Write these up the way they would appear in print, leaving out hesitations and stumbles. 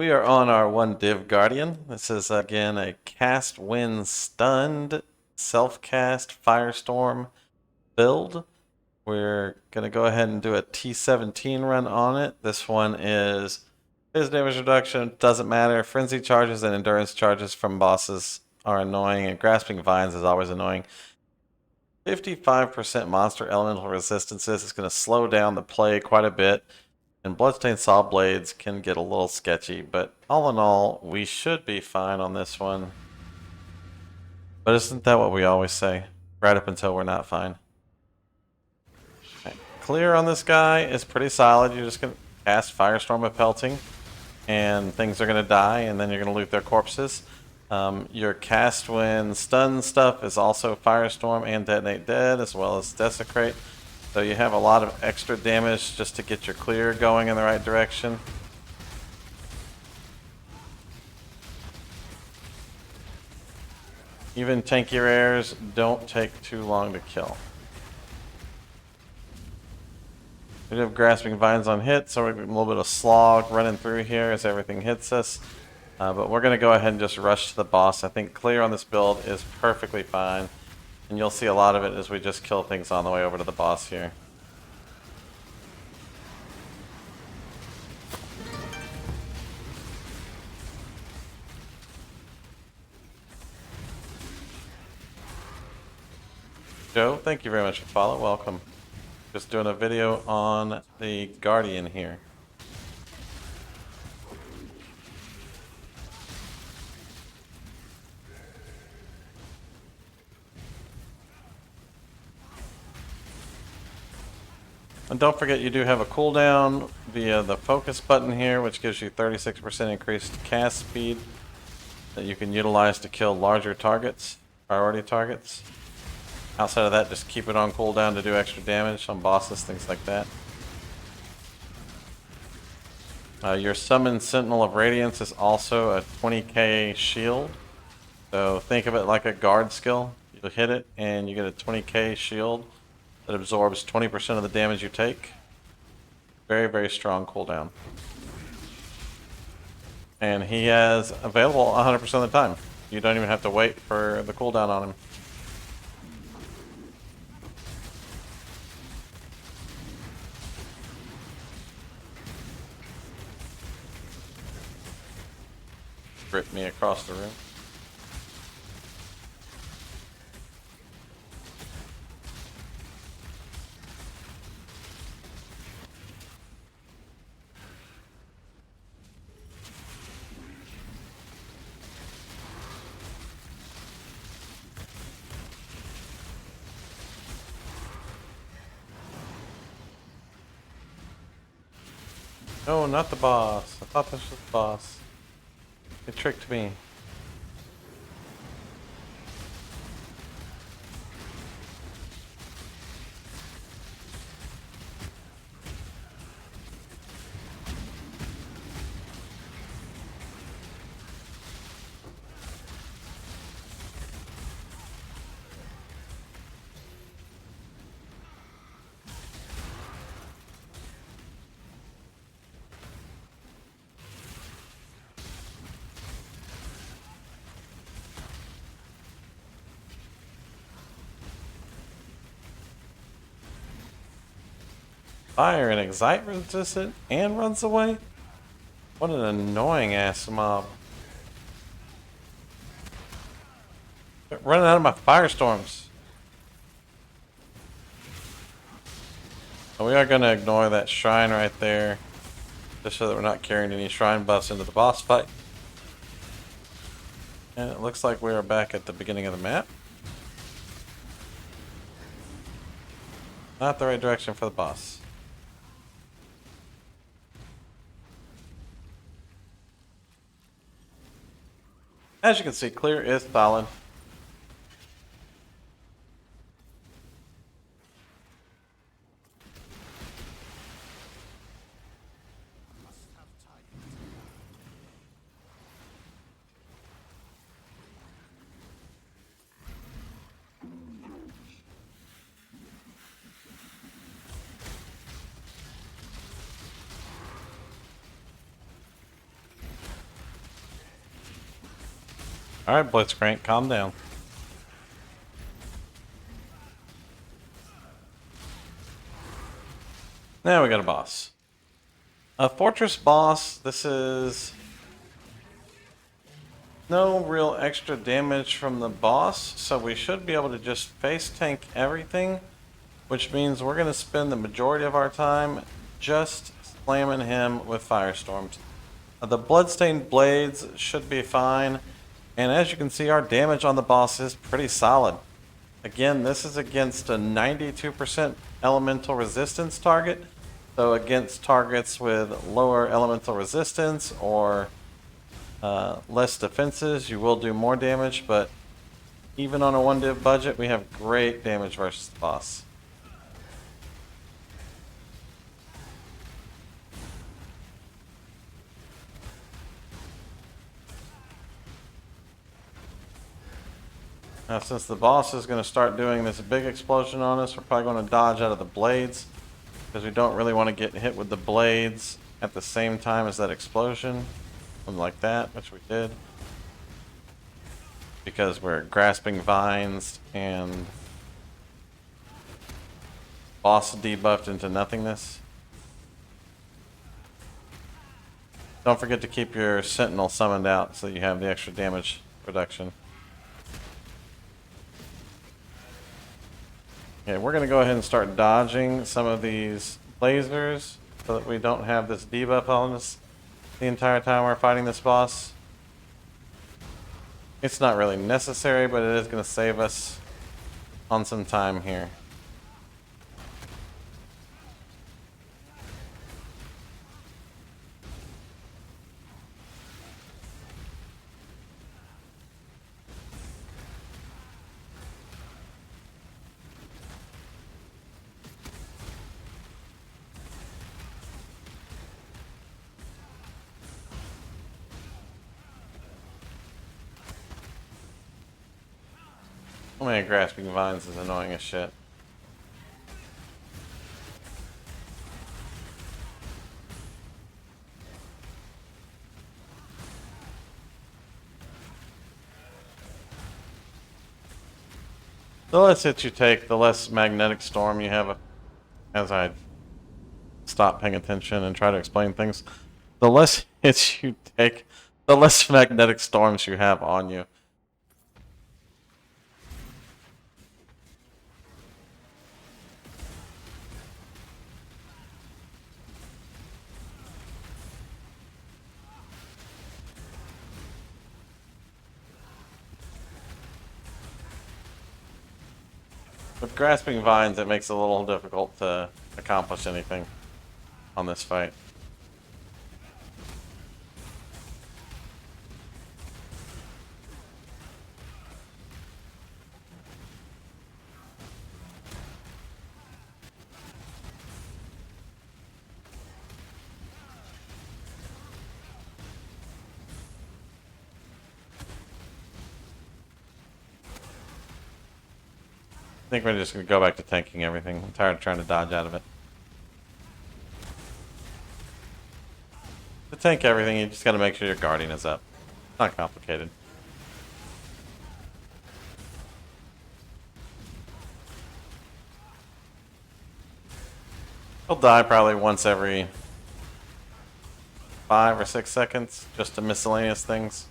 We are on our one div Guardian. This is again a cast when stunned self-cast Firestorm build. We're going to go ahead and do a T17 run on it. This one is phase damage reduction, doesn't matter. Frenzy charges and endurance charges from bosses are annoying, and grasping vines is always annoying. 55% monster elemental resistances is going to slow down the play quite a bit. And Bloodstained Saw Blades can get a little sketchy, but all in all, we should be fine on this one. But isn't that what we always say? Right up until we're not fine. Okay. Clear on this guy is pretty solid. You're just going to cast Firestorm of Pelting, and things are going to die, and then you're going to loot their corpses. Your cast when stun stuff is also Firestorm and Detonate Dead, as well as Desecrate. So you have a lot of extra damage just to get your clear going in the right direction. Even tanky rares don't take too long to kill. We do have Grasping Vines on hit, so we're getting a little bit of slog running through here as everything hits us. But we're going to go ahead and just rush to the boss. I think clear on this build is perfectly fine. And you'll see a lot of it as we just kill things on the way over to the boss here. Joe, thank you very much for following. Welcome. Just doing a video on the Guardian here. And don't forget you do have a cooldown via the focus button here, which gives you 36% increased cast speed that you can utilize to kill larger targets, priority targets. Outside of that, just keep it on cooldown to do extra damage on bosses, things like that. Your Summon Sentinel of Radiance is also a 20k shield. So think of it like a guard skill. You hit it and you get a 20k shield that absorbs 20% of the damage you take. Very, very strong cooldown. And he has available 100% of the time. You don't even have to wait for the cooldown on him. Rip me across the room. No, not the boss. I thought this was the boss. It tricked me. Fire and Excite resistant and runs away? What an annoying ass mob. Quit running out of my firestorms. So we are going to ignore that shrine right there, just so that we're not carrying any shrine buffs into the boss fight. And it looks like we are back at the beginning of the map. Not the right direction for the boss. As you can see, clear is solid. Alright, Blitzcrank, calm down. Now we got a boss. A fortress boss. This is no real extra damage from the boss, so we should be able to just face tank everything, which means we're going to spend the majority of our time just slamming him with firestorms. The bloodstained blades should be fine, and as you can see, our damage on the boss is pretty solid. Again, this is against a 92% elemental resistance target, so against targets with lower elemental resistance or less defenses, you will do more damage, but even on a 1 div budget, we have great damage versus the boss. Now, since the boss is going to start doing this big explosion on us, we're probably going to dodge out of the blades, because we don't really want to get hit with the blades at the same time as that explosion. Something like that, which we did. Because we're grasping vines and boss debuffed into nothingness. Don't forget to keep your sentinel summoned out so that you have the extra damage reduction. Okay, we're going to go ahead and start dodging some of these lasers so that we don't have this debuff on us the entire time we're fighting this boss. It's not really necessary, but it is going to save us on some time here. Oh man, grasping vines is annoying as shit. The less hits you take, the less magnetic storm you have. As I stop paying attention and try to explain things, the less hits you take, the less magnetic storms you have on you. With grasping vines, it makes it a little difficult to accomplish anything on this fight. I think we're just going to go back to tanking everything. I'm tired of trying to dodge out of it. To tank everything, you just got to make sure your guardian is up. Not complicated. He'll die probably once every 5 or 6 seconds, just to miscellaneous things.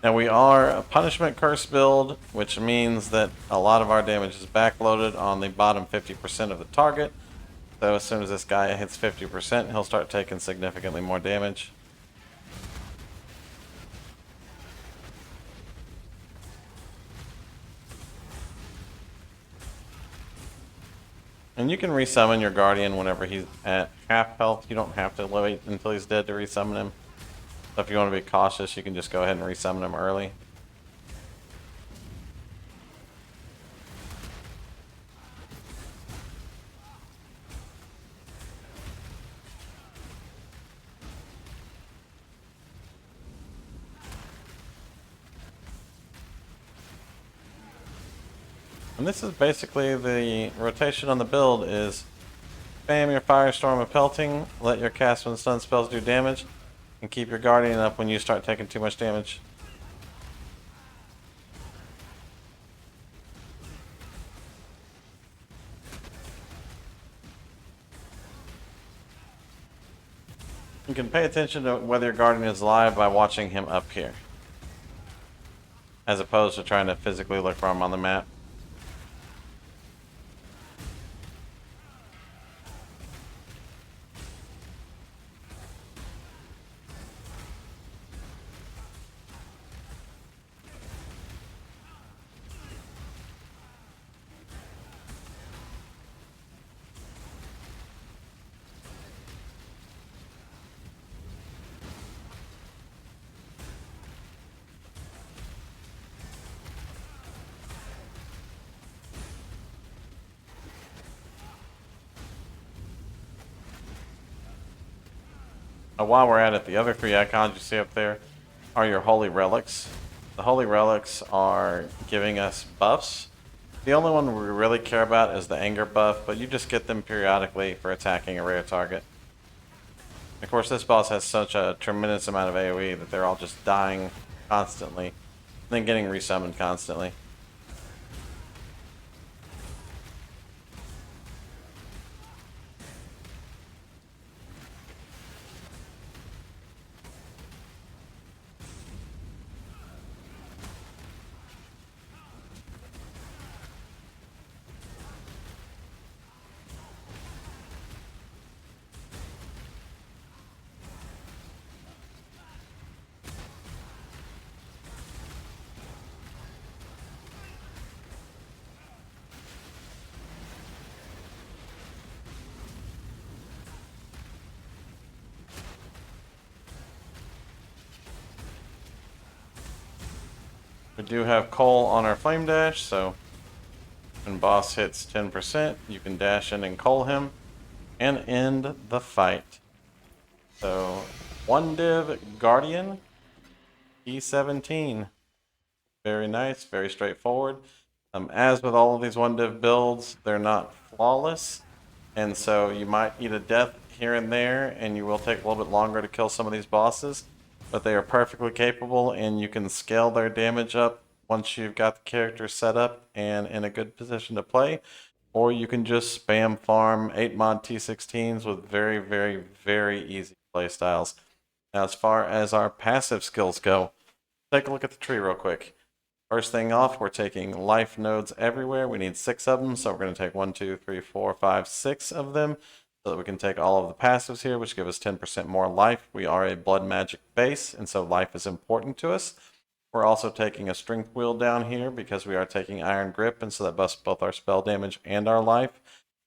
Now we are a punishment curse build, which means that a lot of our damage is backloaded on the bottom 50% of the target. So as soon as this guy hits 50%, he'll start taking significantly more damage. And you can resummon your guardian whenever he's at half health. You don't have to wait until he's dead to resummon him. So if you want to be cautious, you can just go ahead and resummon him early. And this is basically the rotation on the build is Spam your Firestorm of Pelting, let your cast when stun spells do damage, and keep your Guardian up when you start taking too much damage. You can pay attention to whether your Guardian is live by watching him up here, as opposed to trying to physically look for him on the map. While we're at it, the other three icons you see up there are your Holy Relics. The Holy Relics are giving us buffs. The only one we really care about is the Anger buff, but you just get them periodically for attacking a rare target. Of course, this boss has such a tremendous amount of AoE that they're all just dying constantly, and then getting resummoned constantly. We do have coal on our flame dash, so when boss hits 10%, you can dash in and coal him and end the fight. So, 1-div Guardian, T17. Very nice, very straightforward. As with all of these 1-div builds, they're not flawless, and so you might eat a death here and there, and you will take a little bit longer to kill some of these bosses, but they are perfectly capable, and you can scale their damage up once you've got the character set up and in a good position to play, or you can just spam farm 8-mod T16s with very, very, very easy playstyles. Now, as far as our passive skills go, take a look at the tree real quick. First thing off, we're taking life nodes everywhere. We need 6 of them, so we're going to take 1, 2, 3, 4, 5, 6 of them so that we can take all of the passives here, which give us 10% more life. We are a blood magic base, and so life is important to us. We're also taking a strength wheel down here because we are taking iron grip, and so that buffs both our spell damage and our life.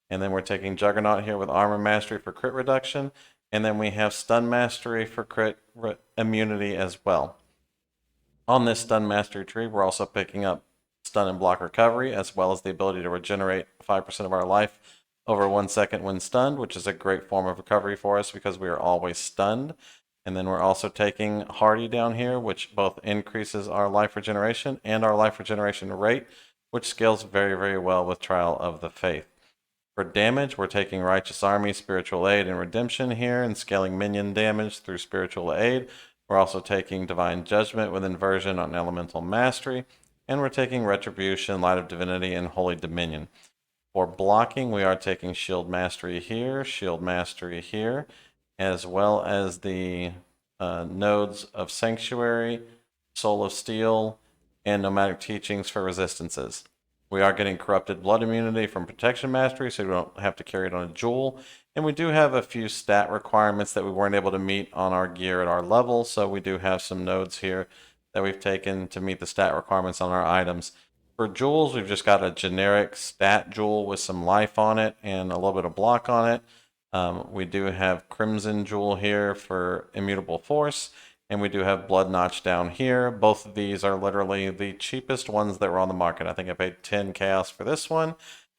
And then we're taking Juggernaut here with armor mastery for crit reduction, and then we have stun mastery for crit immunity as well. On this stun mastery tree, we're also picking up stun and block recovery, as well as the ability to regenerate 5% of our life over 1 second when stunned, which is a great form of recovery for us because we are always stunned. And then we're also taking Hardy down here, which both increases our life regeneration and our life regeneration rate, which scales very, very well with Trial of the Faith. For damage, we're taking Righteous Army, Spiritual Aid, and Redemption here, and scaling minion damage through Spiritual Aid. We're also taking Divine Judgment with Inversion on Elemental Mastery, and we're taking Retribution, Light of Divinity, and Holy Dominion. For blocking, we are taking Shield Mastery here, as well as the nodes of Sanctuary, Soul of Steel, and Nomadic Teachings for resistances. We are getting Corrupted Blood Immunity from Protection Mastery, so we don't have to carry it on a jewel. And we do have a few stat requirements that we weren't able to meet on our gear at our level, so we do have some nodes here that we've taken to meet the stat requirements on our items. For jewels, we've just got a generic stat jewel with some life on it and a little bit of block on it. We do have Crimson Jewel here for Immutable Force, and we do have Blood Notch down here. Both of these are literally the cheapest ones that were on the market. I think I paid 10 Chaos for this one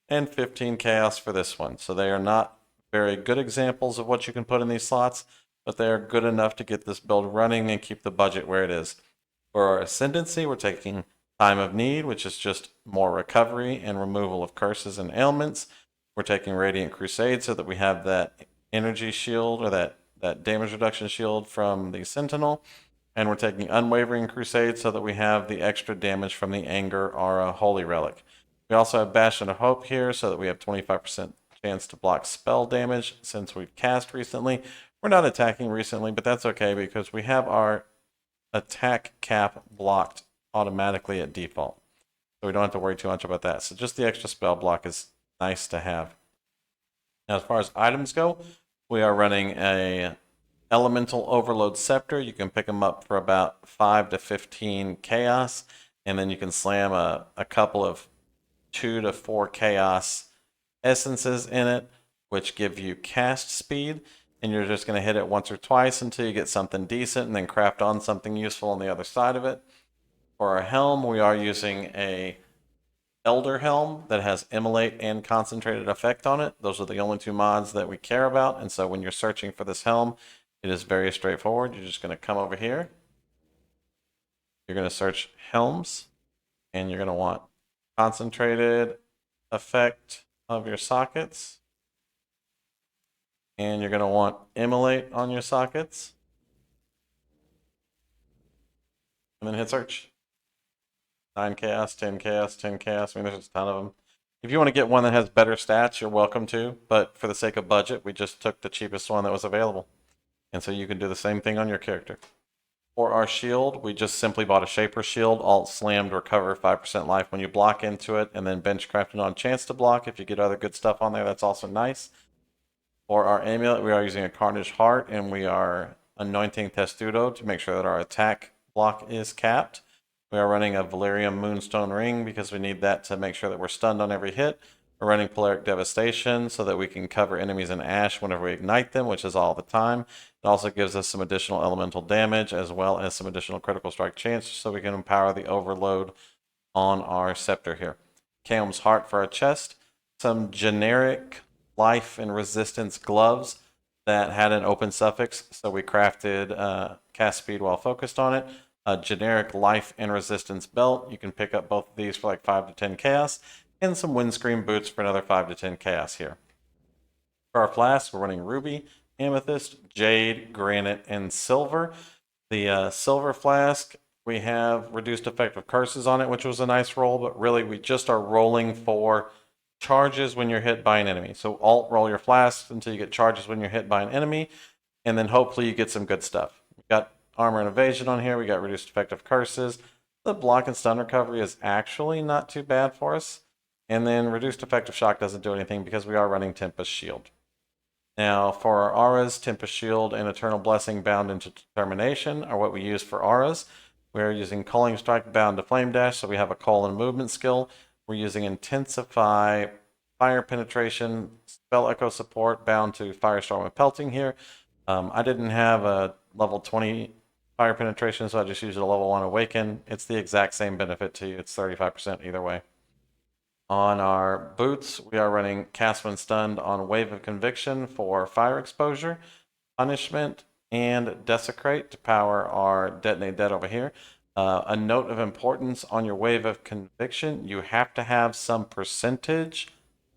and 15 Chaos for this one. So they are not very good examples of what you can put in these slots, but they are good enough to get this build running and keep the budget where it is. For our Ascendancy, we're taking Time of Need, which is just more recovery and removal of curses and ailments. We're taking Radiant Crusade so that we have that energy shield or that damage reduction shield from the Sentinel. And we're taking Unwavering Crusade so that we have the extra damage from the Anger Aura Holy Relic. We also have Bastion of Hope here so that we have 25% chance to block spell damage since we've cast recently. We're not attacking recently, but that's okay because we have our attack cap blocked automatically at default. So we don't have to worry too much about that. So just the extra spell block is nice to have. Now, as far as items go, we are running a Elemental Overload Scepter. You can pick them up for about 5 to 15 chaos, and then you can slam a couple of 2 to 4 chaos essences in it, which give you cast speed, and you're just going to hit it once or twice until you get something decent and then craft on something useful on the other side of it. For our helm, we are using a Elder Helm that has Immolate and Concentrated Effect on it. Those are the only two mods that we care about, and so when you're searching for this helm, it is very straightforward. You're just going to come over here. You're going to search Helms, and you're going to want Concentrated Effect of your sockets. And you're going to want Immolate on your sockets. And then hit search. 9 chaos, 10 chaos, 10 chaos. I mean, there's a ton of them. If you want to get one that has better stats, you're welcome to. But for the sake of budget, we just took the cheapest one that was available. And so you can do the same thing on your character. For our shield, we just simply bought a Shaper Shield, alt slammed, recover 5% life when you block into it, and then bench crafted on chance to block. If you get other good stuff on there, that's also nice. For our amulet, we are using a Carnage Heart, and we are anointing Testudo to make sure that our attack block is capped. We are running a Valerium Moonstone Ring because we need that to make sure that we're stunned on every hit. We're running Polaric Devastation so that we can cover enemies in ash whenever we ignite them, which is all the time. It also gives us some additional elemental damage as well as some additional critical strike chance so we can empower the overload on our scepter here. Kaom's Heart for our chest. Some generic life and resistance gloves that had an open suffix, so we crafted cast speed while focused on it. A generic life and resistance belt. You can pick up both of these for like 5 to 10 chaos, and some windscreen boots for another 5 to 10 chaos here. For our flasks, we're running ruby, amethyst, jade, granite, and silver. The silver flask, we have reduced effect of curses on it, which was a nice roll, but really we just are rolling for charges when you're hit by an enemy. So alt roll your flasks until you get charges when you're hit by an enemy, and then hopefully you get some good stuff. We've got armor and evasion on here. We got reduced effect of curses. The block and stun recovery is actually not too bad for us. And then reduced effect of shock doesn't do anything because we are running Tempest Shield. Now for our auras, Tempest Shield and Eternal Blessing bound into Determination are what we use for auras. We're using Culling Strike bound to Flame Dash, so we have a call and movement skill. We're using Intensify, Fire Penetration, Spell Echo support bound to Firestorm and Pelting here. I didn't have a level 20 Fire Penetration, so I just used a level 1 Awaken. It's the exact same benefit to you. It's 35% either way. On our boots, we are running Cast When Stunned on Wave of Conviction for fire exposure, punishment, and Desecrate to power our Detonate Dead over here. A note of importance on your Wave of Conviction, you have to have some percentage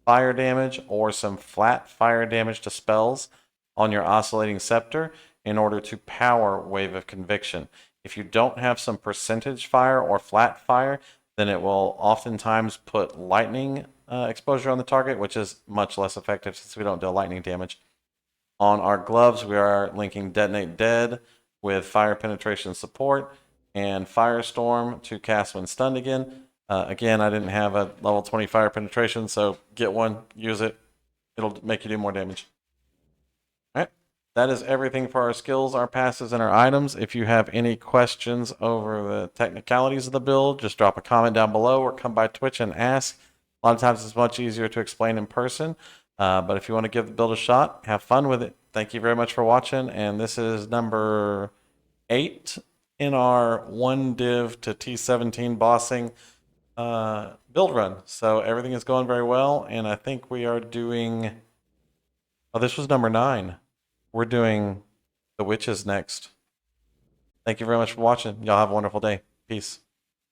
fire damage or some flat fire damage to spells on your Oscillating Scepter in order to power Wave of Conviction. If you don't have some percentage fire or flat fire, then it will oftentimes put lightning exposure on the target, which is much less effective since we don't deal lightning damage. On our gloves, we are linking Detonate Dead with Fire Penetration support and Firestorm to cast when stunned again. Again, I didn't have a level 20 Fire Penetration, so get one, use it. It'll make you do more damage. All right. That is everything for our skills, our passes, and our items. If you have any questions over the technicalities of the build, just drop a comment down below or come by Twitch and ask. A lot of times it's much easier to explain in person, but if you want to give the build a shot, have fun with it. Thank you very much for watching, and this is number 8 in our 1 div to T17 bossing build run. So everything is going very well, and I think we are doing... Oh, this was number 9. We're doing the witches next. Thank you very much for watching. Y'all have a wonderful day. Peace.